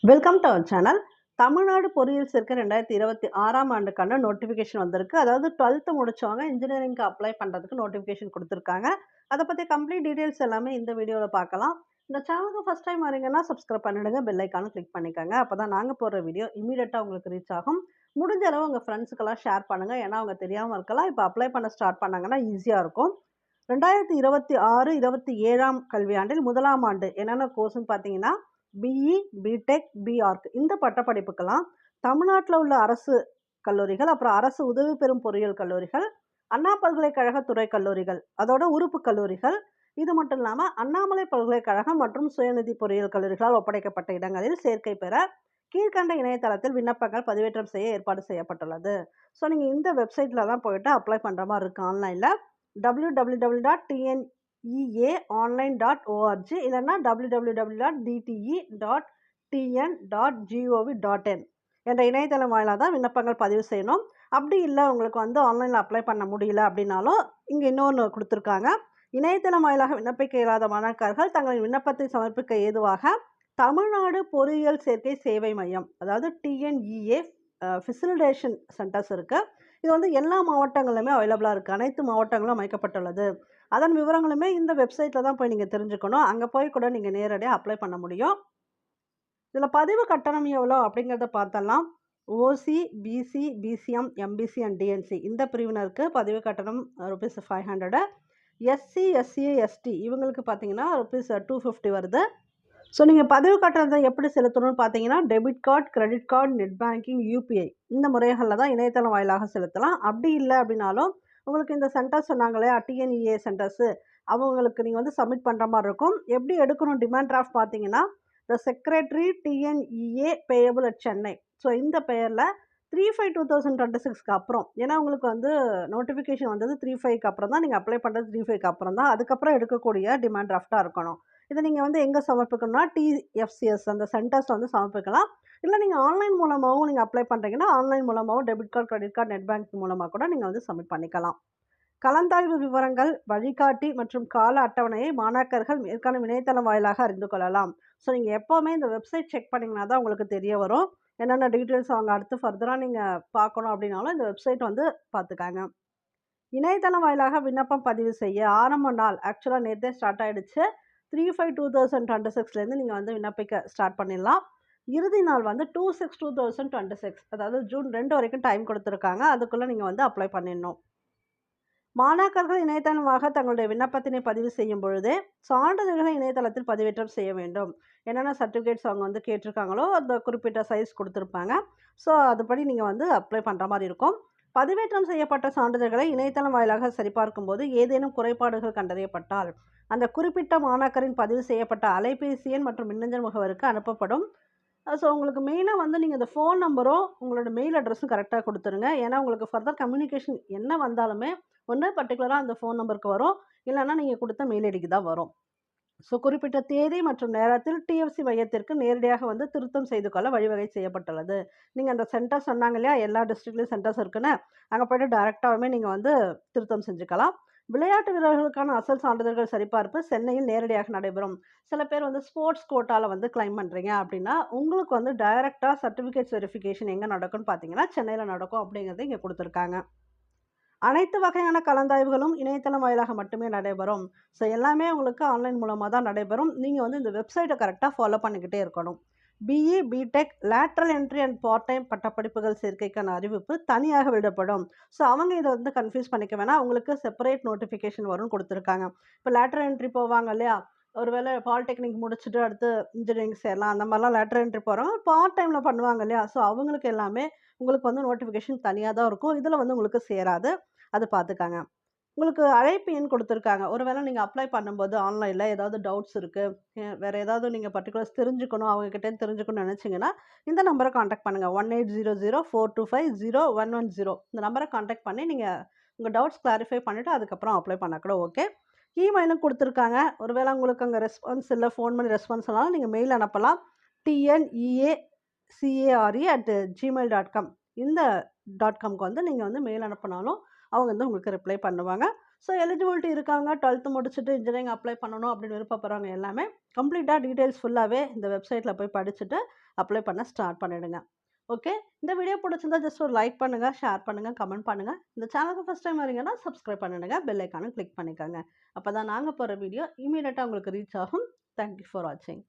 Welcome to our channel. Tamil Nadu பொறியியல் சேர்க்கை 2026ஆம் ஆண்டுக்கான நோட்டிஃபிகேஷன் வந்திருக்கு. அதாவது 12th முடிச்சவங்க இன்ஜினியரிங்க்கு அப்ளை பண்ணுறதுக்கு நோட்டிஃபிகேஷன் கொடுத்துருக்காங்க. அதை பற்றி கம்ப்ளீட் டீட்டெயில்ஸ் எல்லாமே இந்த வீடியோவில் பார்க்கலாம். இந்த சேனலுக்கு ஃபஸ்ட் டைம் வரீங்கன்னா சப்ஸ்கிரைப் பண்ணிடுங்க, பெல் ஐக்கானும் கிளிக் பண்ணிக்கோங்க. அப்போ தான் நாங்கள் போடுற வீடியோ இமீடியட்டாக உங்களுக்கு ரீச் ஆகும். முடிஞ்ச அளவு உங்கள் ஃப்ரெண்ட்ஸுக்கெல்லாம் ஷேர் பண்ணுங்கள், ஏன்னா அவங்க தெரியாமல் இருக்கலாம். இப்போ அப்ளை பண்ண ஸ்டார்ட் பண்ணாங்கன்னா ஈஸியாக இருக்கும். 2026-27ஆம் கல்வியாண்டில் முதலாம் ஆண்டு என்னென்ன கோர்ஸ்ன்னு பார்த்தீங்கன்னா பிஇ, பிடெக், பிஆர்க் இந்த பட்டப்படிப்புக்கெல்லாம் தமிழ்நாட்டில் உள்ள அரசு கல்லூரிகள், அப்புறம் அரசு உதவி பெறும் பொறியியல் கல்லூரிகள், அண்ணா பல்கலைக்கழக துறை கல்லூரிகள், அதோட உறுப்பு கல்லூரிகள், இது மட்டும் இல்லாமல் அண்ணாமலை பல்கலைக்கழகம் மற்றும் சுயநிதி பொறியியல் கல்லூரிகளால் ஒப்படைக்கப்பட்ட இடங்களில் சேர்க்கை பெற கீழ்கண்ட இணையதளத்தில் விண்ணப்பங்கள் பதிவேற்றம் செய்ய ஏற்பாடு செய்யப்பட்டுள்ளது. ஸோ நீங்கள் இந்த வெப்சைட்டில் தான் போயிட்டு அப்ளை பண்ணுற மாதிரி இருக்குது ஆன்லைனில். www.tneonline.org இல்லைன்னா www.dte.tn.gov.in என்ற இணையதளம் வாயிலாக தான் விண்ணப்பங்கள் பதிவு செய்யணும். அப்படி இல்லை உங்களுக்கு வந்து ஆன்லைனில் அப்ளை பண்ண முடியல அப்படின்னாலும் இங்கே இன்னொன்று கொடுத்துருக்காங்க. இணையதளம் வாயிலாக விண்ணப்பிக்க இயலாத மாணாக்கர்கள் தங்களின் விண்ணப்பத்தை சமர்ப்பிக்க ஏதுவாக தமிழ்நாடு பொறியியல் சேர்க்கை சேவை மையம், அதாவது டிஎன்இஏ ஃபெசிலிட்டேஷன் சென்டர்ஸ் இருக்குது. இது வந்து எல்லா மாவட்டங்களிலுமே அவைலபிளாக இருக்குது. அனைத்து மாவட்டங்களும் அமைக்கப்பட்டுள்ளது. அதன் விவரங்களுமே இந்த வெப்சைட்டில் தான் போய் நீங்கள் தெரிஞ்சுக்கணும். அங்கே போய் கூட நீங்கள் நேரடியாக அப்ளை பண்ண முடியும். இதில் பதிவு கட்டணம் எவ்வளோ அப்படிங்கிறத பார்த்தலாம். OC, BC, BCM, MBC and DNC இந்த பிரிவினருக்கு பதிவு கட்டணம் ₹500. எஸ்சி, எஸ்சிஏ, எஸ்டி இவங்களுக்கு பார்த்தீங்கன்னா ₹250 வருது. ஸோ நீங்கள் பதிவு கட்டணத்தை எப்படி செலுத்தணும்னு பார்த்தீங்கன்னா debit card, credit card, net banking, UPI இந்த முறைகளில் தான் இணையதளம் வாயிலாக செலுத்தலாம். அப்படி இல்லை அப்படின்னாலும் உங்களுக்கு இந்த சென்டர்ஸ் சொன்னாங்களே டிஎன்இஏ சென்டர்ஸு, அவங்களுக்கு நீங்கள் வந்து சப்மிட் பண்ணுற மாதிரி இருக்கும். எப்படி எடுக்கணும் டிமாண்ட் டிராஃப்ட் பார்த்தீங்கன்னா த secretary TNEA payable at Chennai. So இந்த பெயரில் 3/5/2026க்கு அப்புறம், ஏன்னா உங்களுக்கு வந்து நோட்டிஃபிகேஷன் வந்தது 3/5க்கு அப்புறம் தான், நீங்கள் அப்ளை பண்ணுறது 3/5க்கு அப்புறம் தான், அதுக்கப்புறம் எடுக்கக்கூடிய டிமாண்ட் டிராஃப்டாக இருக்கணும். இதை நீங்கள் வந்து எங்கே சமர்ப்பிக்கணும்னா டிஎஃப்சிஎஸ் அந்த சென்டர்ஸ் வந்து சமர்ப்பிக்கலாம். இல்லை நீங்கள் ஆன்லைன் மூலமாகவும் நீங்கள் அப்ளை பண்ணுறீங்கன்னா ஆன்லைன் மூலமாகவும் debit card, credit card, net banking மூலமாக கூட நீங்கள் வந்து சப்மிட் பண்ணிக்கலாம். கலந்தாய்வு விவரங்கள், வழிகாட்டி மற்றும் கால அட்டவணையை மாணாக்கர்கள் மேற்காணும் இணையதளம் வாயிலாக அறிந்து கொள்ளலாம். ஸோ நீங்கள் எப்போவுமே இந்த வெப்சைட் செக் பண்ணிங்கன்னா தான் உங்களுக்கு தெரிய வரும். என்னென்ன டீட்டெயில்ஸ் அவங்க அடுத்து ஃபர்தராக நீங்கள் பார்க்கணும் அப்படின்னாலும் இந்த வெப்சைட் வந்து பார்த்துக்காங்க. இணையதளம் வாயிலாக விண்ணப்பம் பதிவு செய்ய ஆரம்ப நாள் ஆக்சுவலாக நேற்றே ஸ்டார்ட் ஆகிடுச்சு. 3/5/2026லேருந்து நீங்கள் வந்து விண்ணப்பிக்க ஸ்டார்ட் பண்ணிடலாம். இறுதி நாள் வந்து 2/6/2026, அதாவது ஜூன் 2 வரைக்கும் டைம் கொடுத்துருக்காங்க. அதுக்குள்ளே நீங்கள் வந்து அப்ளை பண்ணிடணும். மாணாக்கர்கள் இணையதளமாக தங்களுடைய விண்ணப்பத்தினை பதிவு செய்யும் பொழுதே சான்றிதழ்களை இணையதளத்தில் பதிவேற்றம் செய்ய வேண்டும். என்னென்ன சர்டிஃபிகேட்ஸ் அவங்க வந்து கேட்டிருக்காங்களோ அந்த குறிப்பிட்ட சைஸ் கொடுத்துருப்பாங்க. ஸோ அதுபடி நீங்கள் வந்து அப்ளை பண்ணுற மாதிரி இருக்கும். பதிவேற்றம் செய்யப்பட்ட சான்றிதழ்களை இணையதளம் வாயிலாக சரிபார்க்கும் போது ஏதேனும் குறைபாடுகள் கண்டறியப்பட்டால் அந்த குறிப்பிட்ட மாணாக்கரின் பதிவு செய்யப்பட்ட அலைபேசி எண் மற்றும் மின்னஞ்சல் முகவருக்கு அனுப்பப்படும். ஸோ உங்களுக்கு மெயினாக வந்து நீங்கள் இந்த ஃபோன் நம்பரும் உங்களோட மெயில் அட்ரஸும் கரெக்டாக கொடுத்துருங்க. ஏன்னா உங்களுக்கு ஃபர்தர் கம்யூனிகேஷன் என்ன வந்தாலுமே ஒன்று பர்டிகுலராக அந்த ஃபோன் நம்பருக்கு வரும், இல்லைன்னா நீங்கள் கொடுத்த மெயில் ஐடிக்கு தான் வரும். ஸோ குறிப்பிட்ட தேதி மற்றும் நேரத்தில் டிஎஃப்சி மையத்திற்கு நேரடியாக வந்து திருத்தம் செய்து கொள்ள வழிவகை செய்யப்பட்டுள்ளது. நீங்கள் அந்த சென்டர் சொன்னாங்க இல்லையா, எல்லா டிஸ்ட்ரிக்ட்லேயும் சென்டர்ஸ் இருக்குன்னு, அங்கே போய்ட்டு டேரெக்டாகவே நீங்கள் வந்து திருத்தம் செஞ்சுக்கலாம். விளையாட்டு வீரர்களுக்கான அசல் சான்றிதழ்கள் சரிபார்ப்பு சென்னையில் நேரடியாக நடைபெறும். சில பேர் வந்து ஸ்போர்ட்ஸ் கோட்டாவில் வந்து கிளைம் பண்ணுறீங்க அப்படின்னா உங்களுக்கு வந்து டைரெக்டாக சர்டிஃபிகேட்ஸ் வெரிஃபிகேஷன் எங்கே நடக்கும்னு பார்த்தீங்கன்னா சென்னையில் நடக்கும் அப்படிங்கிறது இங்கே கொடுத்துருக்காங்க. அனைத்து வகையான கலந்தாய்வுகளும் இணையதளம் வாயிலாக மட்டுமே நடைபெறும். ஸோ எல்லாமே உங்களுக்கு ஆன்லைன் மூலமாக தான் நடைபெறும். நீங்கள் வந்து இந்த வெப்சைட்டை கரெக்டாக ஃபாலோ பண்ணிக்கிட்டே இருக்கணும். BE, BTech, lateral entry and part time பட்டப்படிப்புகள் சேர்க்கைக்கான அறிவிப்பு தனியாக விடப்படும். ஸோ அவங்க இதை வந்து கன்ஃபியூஸ் பண்ணிக்க வேணாம், அவங்களுக்கு செப்பரேட் நோட்டிஃபிகேஷன் வரும்னு கொடுத்துருக்காங்க. இப்போ லேட்ரல் என்ட்ரி போவாங்க இல்லையா, ஒருவேளை பாலிடெக்னிக் முடிச்சுட்டு அடுத்து இன்ஜினியரிங் சேரலாம், அந்த மாதிரிலாம் லேட்ரல் என்ட்ரி போகிறவங்க பார்ட் டைமில் பண்ணுவாங்க இல்லையா, ஸோ அவங்களுக்கு எல்லாமே உங்களுக்கு வந்து நோட்டிஃபிகேஷன் தனியாக தான் இருக்கும். இதில் வந்து உங்களுக்கு சேராது, அது பார்த்துக்காங்க. உங்களுக்கு அழைப்பு எண் கொடுத்துருக்காங்க. ஒருவேளை நீங்கள் அப்ளை பண்ணும்போது ஆன்லைனில் ஏதாவது டவுட்ஸ் இருக்குது, வேறு ஏதாவது நீங்கள் பர்டிகுலர்ஸ் தெரிஞ்சுக்கணும், அவங்ககிட்டேருந்து தெரிஞ்சுக்கணும்னு நினச்சிங்கன்னா இந்த நம்பரை காண்டாக்ட் பண்ணுங்கள். 1800-425-0110 இந்த நம்பரை காண்டாக்ட் பண்ணி நீங்கள் உங்கள் டவுட்ஸ் கிளாரிஃபை பண்ணிவிட்டு அதுக்கப்புறம் அப்ளை பண்ணால் கூட ஓகே. இமெயிலும் கொடுத்துருக்காங்க. ஒருவேளை உங்களுக்கு அங்கே ரெஸ்பான்ஸ் இல்லை, ஃபோன் பண்ணி ரெஸ்பான்ஸ்னாலும் நீங்கள் மெயில் அனுப்பலாம். tneacare@gmail.com இந்த .comக்கு வந்து நீங்கள் வந்து மெயில் அனுப்பினாலும் அவங்க வந்து உங்களுக்கு ரிப்ளை பண்ணுவாங்க. ஸோ எலிஜிபிலிட்டி இருக்காங்க 12th முடிச்சுட்டு இன்ஜினியரிங் அப்ளை பண்ணணும் அப்படின்னு விருப்பப்படுறவங்க எல்லாமே கம்ப்ளீட்டாக டீட்டெயில்ஸ் ஃபுல்லாகவே இந்த வெப்சைட்டில் போய் படிச்சுட்டு அப்ளை பண்ண ஸ்டார்ட் பண்ணிடுங்க. ஓகே. இந்த வீடியோ பிடிச்சிருந்தா ஜஸ்ட் ஒரு லைக் பண்ணுங்கள், ஷேர் பண்ணுங்கள், கமெண்ட் பண்ணுங்கள். இந்த சேனலுக்கு ஃபஸ்ட் டைம் வரீங்கன்னா சப்ஸ்கிரைப் பண்ணிடுங்க, பெல் ஐக்கானும் கிளிக் பண்ணிக்கோங்க. அப்போ தான் நாங்கள் போகிற வீடியோ இமீடியட்டாக உங்களுக்கு ரீச் ஆகும். தேங்க்யூ ஃபார் வாட்சிங்.